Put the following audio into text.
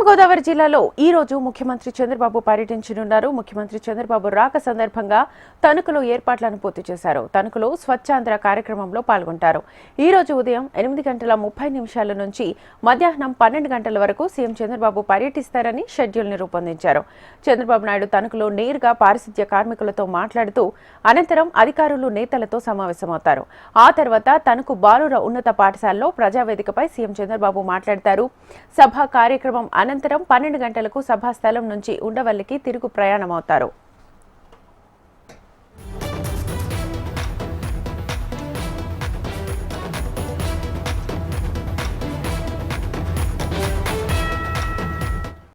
పశ్చిమ గోదావరి జిల్లాలో ఈ రోజు ముఖ్యమంత్రి చంద్రబాబు పర్యటించనున్నారు. ముఖ్యమంత్రి చంద్రబాబు రాక సందర్భంగా తణుకులో ఏర్పాట్లను పూర్తి చేశారు. తణుకులో స్వచ్ఛాంధ్ర కార్యక్రమంలో పాల్గొంటారు. ఈ రోజు ఉదయం 8:30 నుంచి మధ్యాహ్నం 12 గంటల వరకు సీఎం చంద్రబాబు పర్యటిస్తారని షెడ్యూల్ని రూపొందించారు. చంద్రబాబు నాయుడు తణుకులో నేరుగా పారిశుధ్య కార్మికులతో మాట్లాడుతూ అనంతరం అధికారులు నేతలతో సమావేశమవుతారు. ఆ తర్వాత తణుకు బాలుర ఉన్నత పాఠశాలలో ప్రజావేదికపై సీఎం చంద్రబాబు మాట్లాడతారు. సభ కార్యక్రమం అనంతరం 12 గంటలకు సభాస్థలం నుంచి ఉండవల్లికి తిరుగు ప్రయాణమవుతారు.